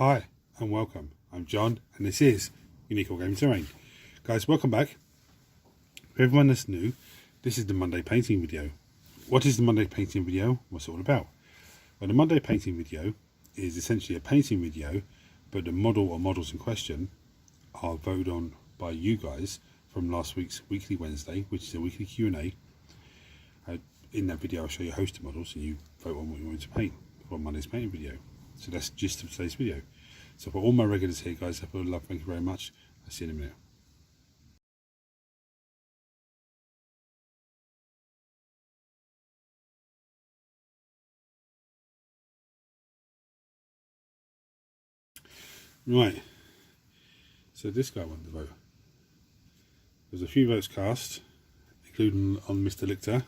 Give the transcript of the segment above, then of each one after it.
Hi and welcome. I'm John and this is Unique All Game Terrain. Guys, welcome back. For everyone that's new, this is the Monday painting video. What is the Monday painting video? What's it all about? Well, the Monday painting video is essentially a painting video, but the model or models in question are voted on by you guys from last week's Weekly Wednesday, which is a weekly Q&A. In that video I'll show you a host of models and you vote on what you want to paint for Monday's painting video. So that's the gist of today's video. So for all my regulars here, guys, I love, thank you very much. I'll see you in a minute. Right, so this guy won the vote. There's a few votes cast, including on Mr. Lichter,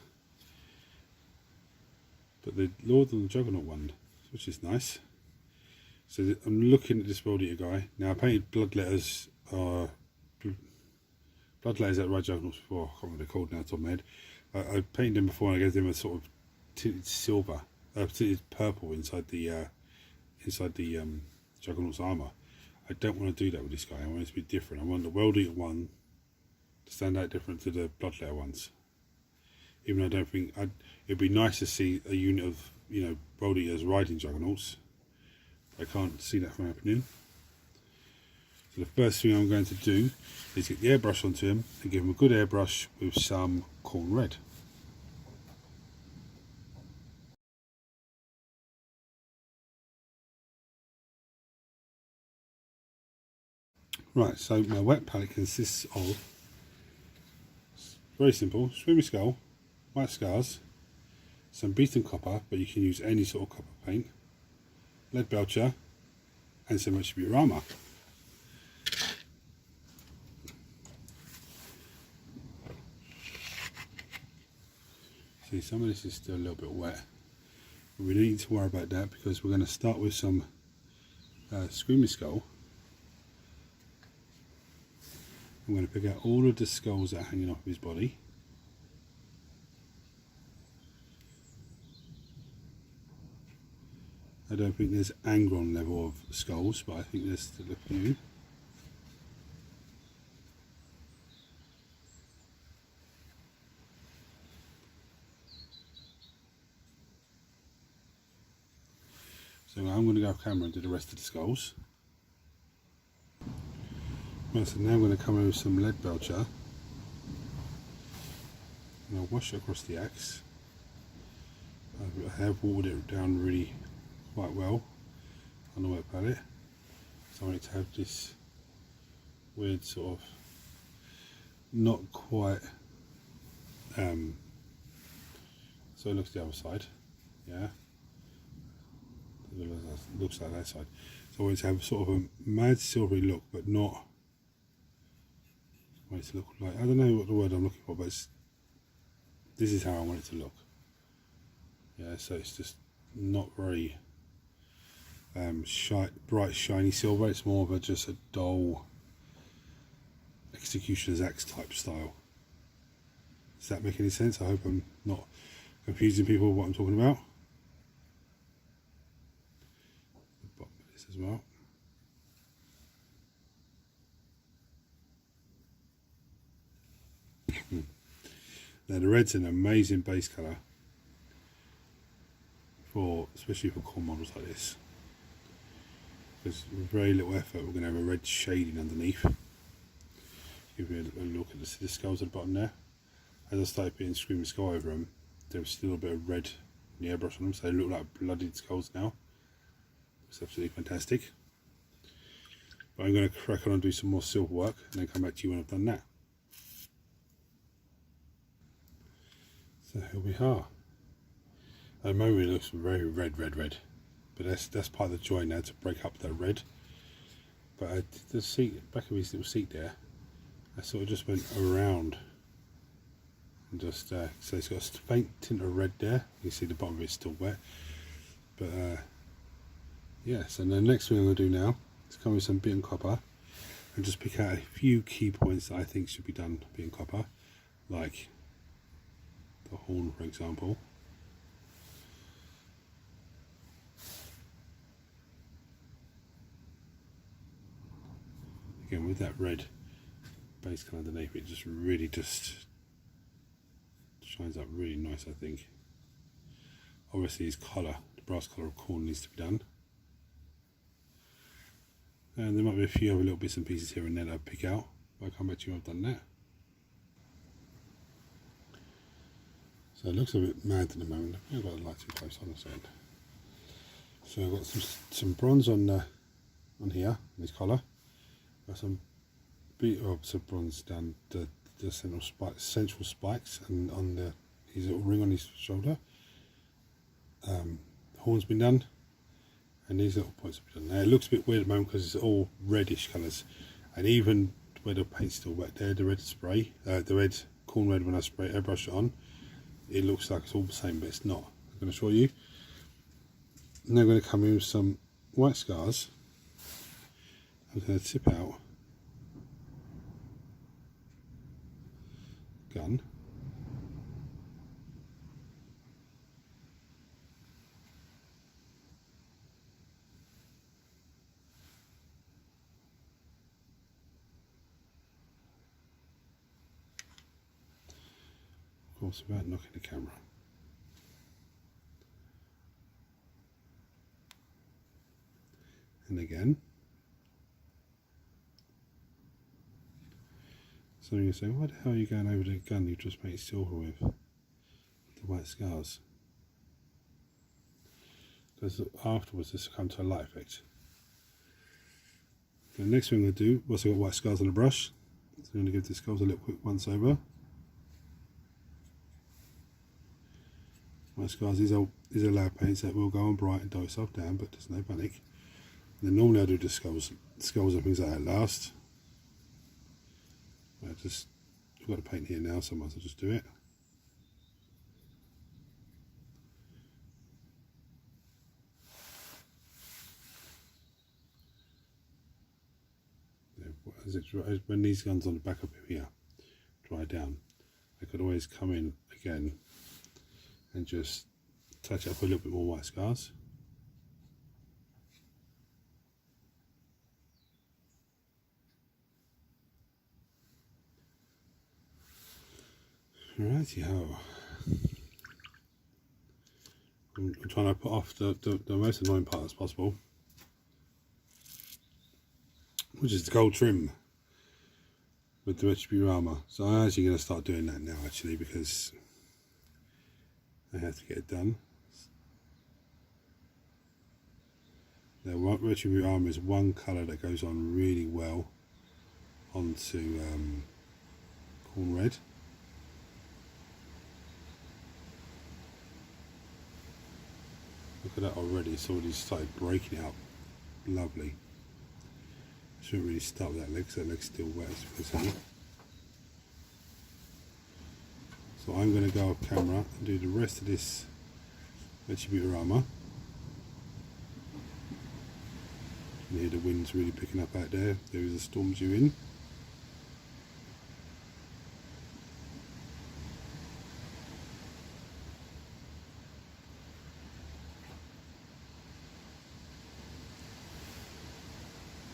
but the Lord and the Juggernaut won, which is nice. So I'm looking at this World Eater guy. Now I painted blood letters that Ride Juggernauts before. I can't remember what they're called now, top of my head. I painted them before and I gave them a sort of tinted silver, tinted purple inside the Juggernaut's armour. I don't want to do that with this guy. I want it to be different. I want the World Eater one to stand out different to the blood letter ones. Even though I don't think it'd be nice to see a unit of World Eaters riding Juggernauts. I can't see that from happening. So the first thing I'm going to do is get the airbrush onto him and give him a good airbrush with some corn red. Right, so my wet palette consists of, very simple, Screaming Skull, white scars, some beaten copper, but you can use any sort of copper paint, lead belcher, and some attribute armour. See, some of this is still a little bit wet, but we don't need to worry about that because we're going to start with some Screaming Skull. I'm going to pick out all of the skulls that are hanging off his body. I don't think there's Angron level of skulls, but I think there's still a few. So I'm going to go off camera and do the rest of the skulls. Right, so now I'm going to come in with some lead belcher. And I'll wash it across the axe. I have watered it down really quite well on the wet palette. So I want it to have this weird sort of, not quite, so it looks the other side, yeah. It looks like that side. So I want it to have sort of a mad silvery look, but not, I want it to look like, I don't know what the word I'm looking for, but this is how I want it to look. Yeah, so it's just not very bright shiny silver. It's more of just a dull executioner's axe type style. Does that make any sense? I hope I'm not confusing people with what I'm talking about. The bottom of this as well. Now the red's an amazing base colour especially for core models like this. There's very little effort, we're going to have a red shading underneath. Give you a look at the skulls at the bottom there. As I started putting Screaming Skull over them, there was still a bit of red in the airbrush on them, so they look like bloodied skulls now. It's absolutely fantastic. But I'm going to crack on and do some more silver work and then come back to you when I've done that. So here we are. At the moment it looks very red, but that's part of the joy now, to break up that red. But I did the seat, back of his little seat there, I sort of just went around and just, so it's got a faint tint of red there. You can see the bottom of it's still wet. But yeah, so the next thing I'm going to do now is come with some beaten copper and just pick out a few key points that I think should be done beaten copper, like the horn, for example. again with that red base colour underneath, it just really shines up really nice, I think. Obviously his collar, the brass collar of corn, needs to be done. And there might be a few other little bits and pieces here and there that I'll pick out, but I'll come back to you when I've done that. So it looks a bit mad at the moment. I've got the light too close on a second. So I've got some bronze on here, on his collar. Got some bronze down the central spikes, and on his little ring on his shoulder. Horn's been done, and these little points have been done. Now it looks a bit weird at the moment because it's all reddish colours, and even where the paint's still wet there, the red spray, the red corn red, when I airbrush it on, it looks like it's all the same, but it's not. I'm going to show you. Now I'm going to come in with some white scars. I'm going to tip out gun. Of course, without knocking the camera. And again. So you're saying, what the hell are you going over the gun you just made silver with? The white scars. Because afterwards this will come to a light effect. The next thing I'm going to do, once I've got white scars on the brush, so I'm going to give the scars a little quick once over. White scars, these are loud paints that will go on bright and dull itself down, but there's no panic. And then normally I do the skulls and things like that last. I've got a paint here now, so I might as well just do it. When these guns on the back of here dry down, I could always come in again and just touch up a little bit more white scars. Righty-ho. I'm trying to put off the most annoying part as possible, which is the gold trim with the retribute armour. So I'm actually going to start doing that now, actually, because I have to get it done. Now, retribute armour is one colour that goes on really well onto corn red. Look at that already, it's already started breaking out. Lovely. I shouldn't really start with that leg because that leg's still wet, as you can see. So I'm going to go off camera and do the rest of this retribute armour. You can hear the wind's really picking up out there. There is a storm due in.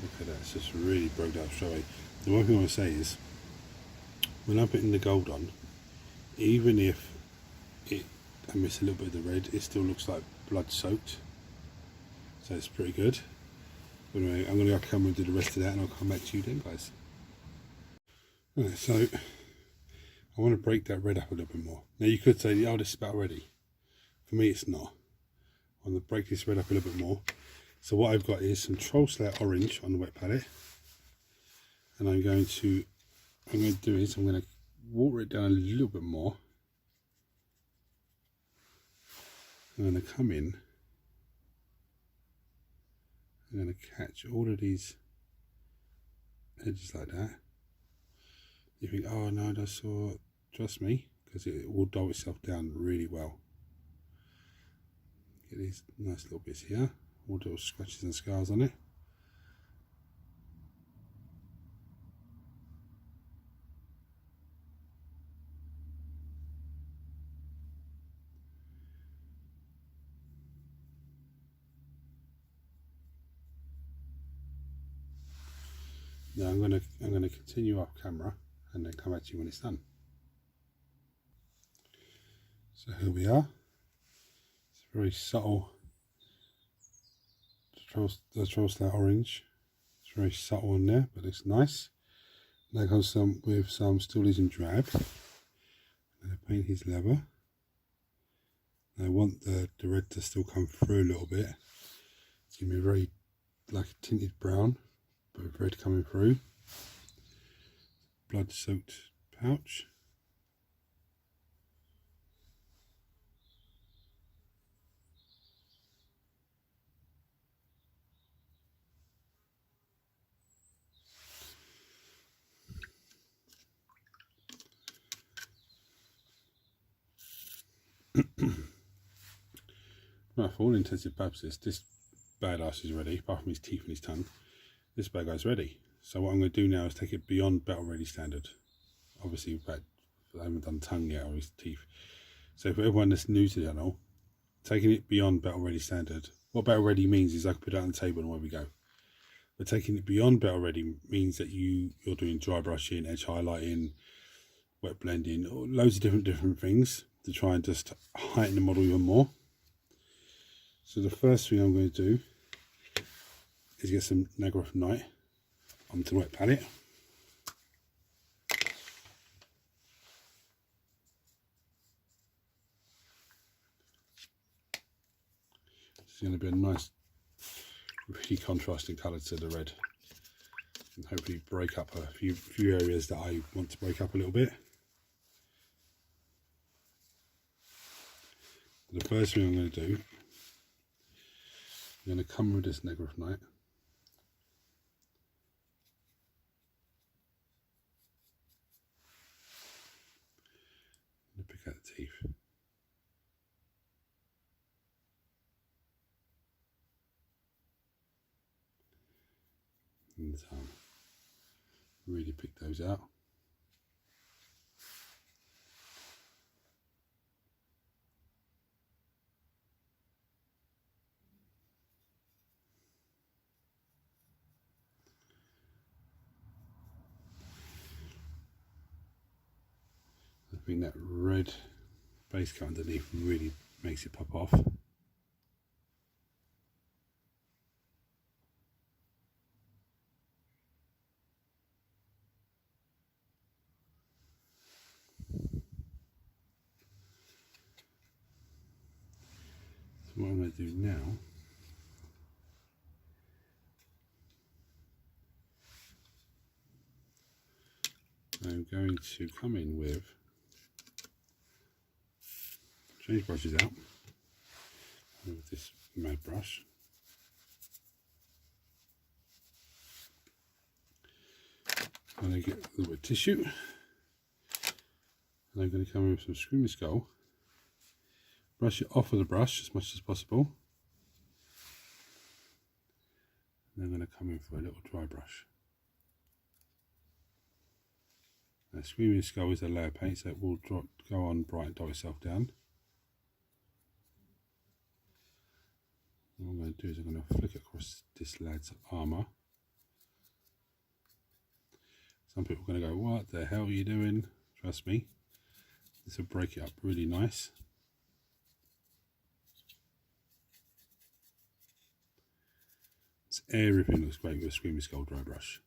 Look at that, it's just really broke out straight away. The one thing I want to say is, when I'm putting the gold on, even if I miss a little bit of the red, it still looks like blood soaked. So it's pretty good. But anyway, I'm going to go camera and do the rest of that, and I'll come back to you then, guys. Right, so I want to break that red up a little bit more. Now you could say, oh, this is about ready. For me, it's not. I want to break this red up a little bit more. So what I've got is some Troll Slayer orange on the wet palette, and I'm going to do is I'm going to water it down a little bit more. I'm going to come in. I'm going to catch all of these edges like that. You think, oh no, that's all. Trust me, because it will dull itself down really well. Get these nice little bits here. All little scratches and scars on it. Now I'm gonna continue off camera and then come back to you when it's done. So here we are. It's very subtle. The Trollstar orange. It's very subtle on there, but it's nice. Now comes some with some Steelies and Drab. I'm gonna paint his leather. I want the red to still come through a little bit. It's gonna be very like a tinted brown, but with red coming through. Blood soaked pouch. Right, for all intensive purposes, this badass is ready, apart from his teeth and his tongue. This bad guy's ready. So what I'm going to do now is take it beyond battle ready standard. Obviously, I haven't done tongue yet or his teeth. So for everyone that's new to the channel, taking it beyond battle ready standard. What battle ready means is I can put it on the table and away we go. But taking it beyond battle ready means that you're doing dry brushing, edge highlighting, wet blending, or loads of different things to try and just heighten the model even more. So the first thing I'm going to do is get some Juggernaut onto the wet palette. It's going to be a nice, really contrasting colour to the red, and hopefully break up a few areas that I want to break up a little bit. The first thing I'm going to do, I'm going to come with this Juggernaut. And pick out the teeth. And really pick those out. I think that red base coat underneath really makes it pop off. So what I'm going to do now I'm going to come in with, change brushes out with this mad brush. And I get a little bit of tissue. And I'm going to come in with some Screaming Skull. Brush it off with the brush as much as possible. And I'm going to come in for a little dry brush. Now, Screaming Skull is a layer paint, so it will go on bright and dull itself down. What I'm going to do is I'm going to flick across this lad's armour. Some people are going to go, what the hell are you doing? Trust me, this will break it up really nice. Everything looks great with a Screaming Skull dry brush.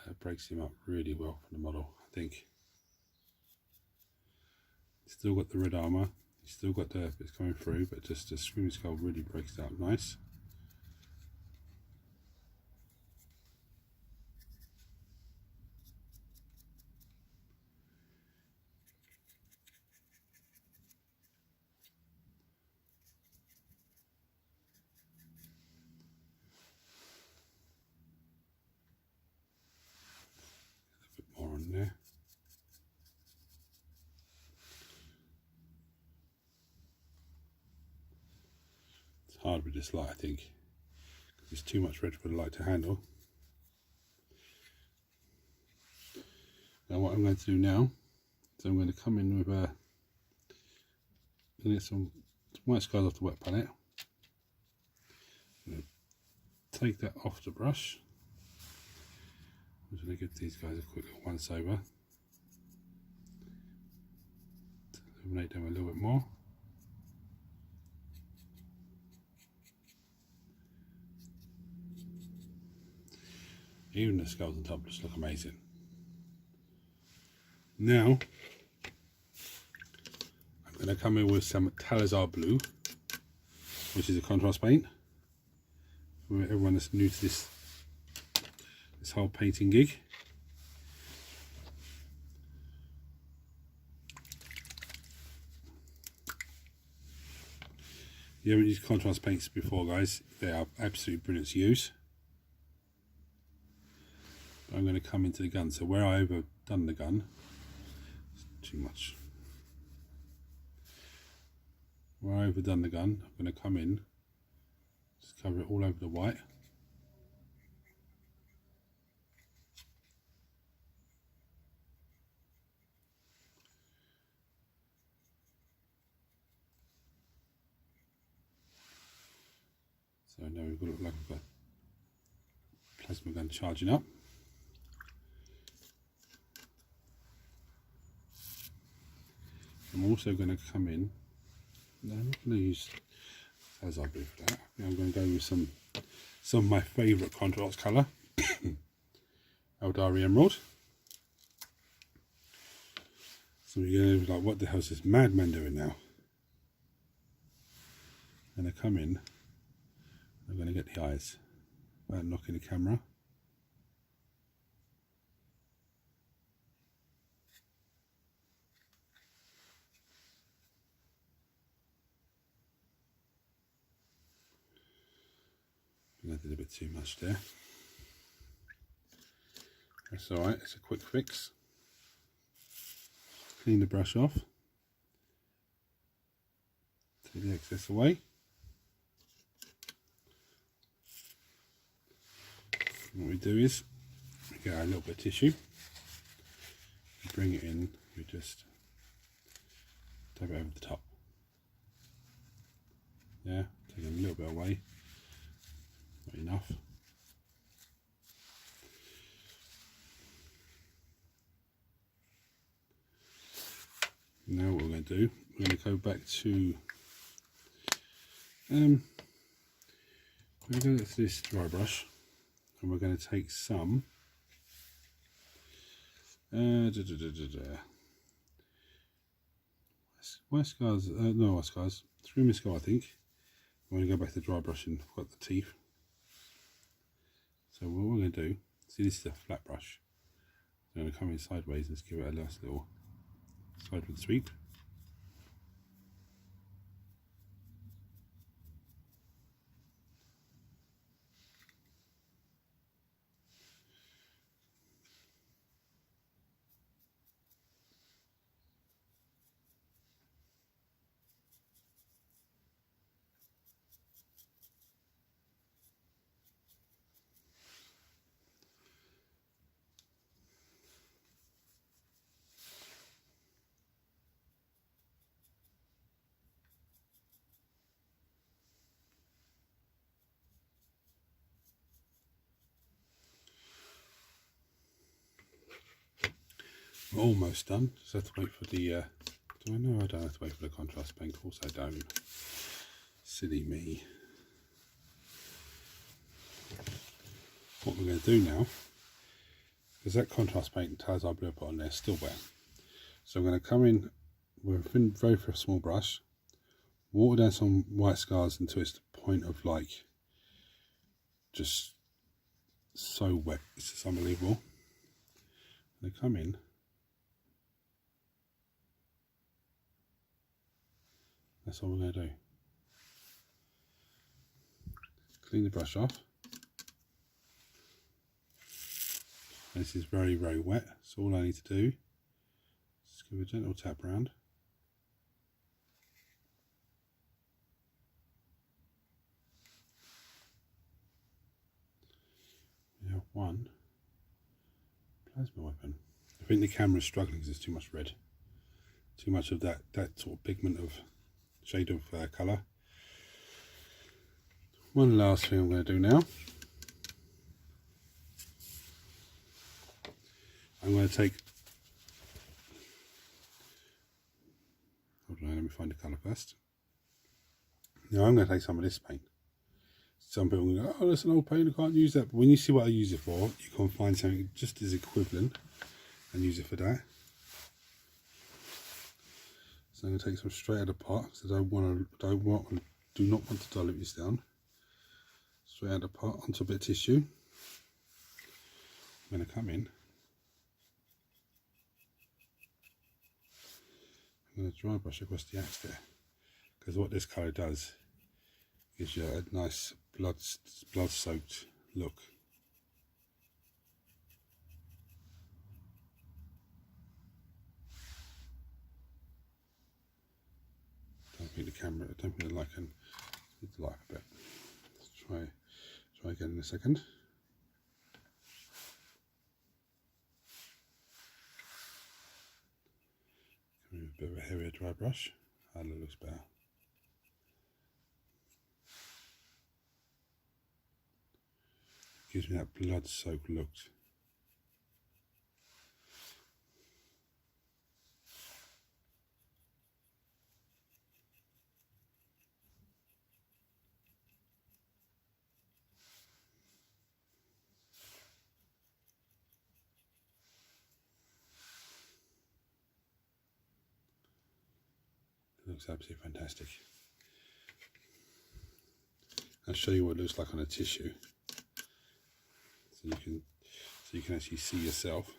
That breaks him up really well for the model, I think. Still got the red armour, he's still got the bits coming through, but just the Screaming Skull really breaks it up nice. hard with this light, I think, because it's too much red for the light to handle. Now what I'm going to do now is I'm going to come in with get some white scars off the wet palette. I'm going to take that off the brush. I'm just going to give these guys a quick once over to illuminate them a little bit more. Even the skulls on top just look amazing. Now I'm going to come in with some Talazar Blue, which is a contrast paint. For everyone that's new to this whole painting gig. If you haven't used contrast paints before, guys, they are absolutely brilliant to use. I'm going to come into the gun, so where I overdone the gun, it's too much. Where I overdone the gun, I'm going to come in, just cover it all over the white. So now we've got to look like we've got plasma gun charging up. I'm also going to come in, no, I'm not going to use Talazar Blue for that. I'm going to go with some of my favourite contrast colour, Eldari Emerald. So you're going to be like, what the hell is this madman doing now? And I come in, I'm going to get the eyes without knocking the camera. I did a bit too much there. That's alright, it's a quick fix. Clean the brush off. Take the excess away. And what we do is, we get our little bit of tissue, we bring it in, we just dab it over the top. Yeah, take a little bit away. Not enough. Now what we're going to do, we're going to go back to we're going to go to this dry brush, and we're going to take some white scars, no white scars, through my skull I think. I'm going to go back to the dry brush and got the teeth. So what we're going to do, see this is a flat brush, I'm going to come in sideways and just give it a nice little sideward sweep. We're almost done, just have to wait for the, do I know I don't have to wait for the contrast paint? Of course I don't. Silly me. What we're going to do now, because that contrast paint and Talazar Blue I put on there is still wet. So I'm going to come in with a very small brush, water down some white scars until it's the point of like, just so wet, it's just unbelievable. And I come in, that's all we're going to do. Clean the brush off. This is very wet, so all I need to do is give a gentle tap round. one plasma weapon. I think the camera's struggling because there's too much red. Too much of that sort of pigment of shade of colour. One last thing I'm going to do now. I'm going to take, hold on, let me find the colour first. Now I'm going to take some of this paint. Some people go, oh, that's an old paint, I can't use that. But when you see what I use it for, you can find something just as equivalent and use it for that. So I'm going to take some straight out of the pot because I do not want to dilute this down. Straight out of the pot onto a bit of tissue. I'm going to come in. I'm going to dry brush across the axe there, because what this colour does gives you a nice blood soaked look. Don't think the light can need the light a bit. Let's try again in a second. A bit of a heavier dry brush. That looks better. Gives me that blood soaked look. It looks absolutely fantastic. I'll show you what it looks like on a tissue. So you can actually see yourself.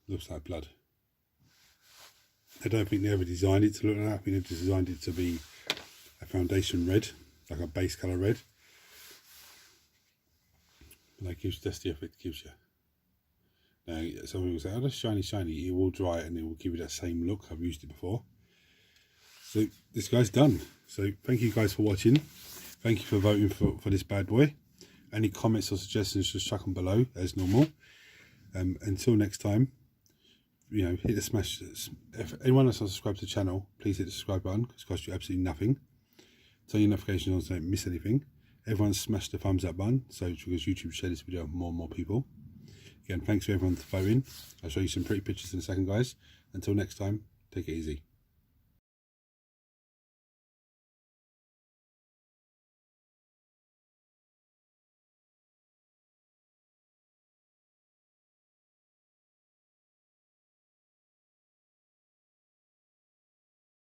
Looks like blood. I don't think they ever designed it to look like that. I think they've designed it to be a foundation red, like a base colour red. But that's the effect it gives you. Now, some people say, oh, that's shiny, shiny. It will dry it and it will give you that same look. I've used it before. So this guy's done. So thank you guys for watching. Thank you for voting for this bad boy. Any comments or suggestions, just chuck them below as normal. Until next time, hit the smash. If anyone else has subscribed to the channel, please hit the subscribe button. It's cost you absolutely nothing. Turn your notifications on so you don't miss anything. Everyone smash the thumbs up button so because YouTube share this video with more and more people. Again, thanks for everyone for voting. I'll show you some pretty pictures in a second, guys. Until next time, take it easy.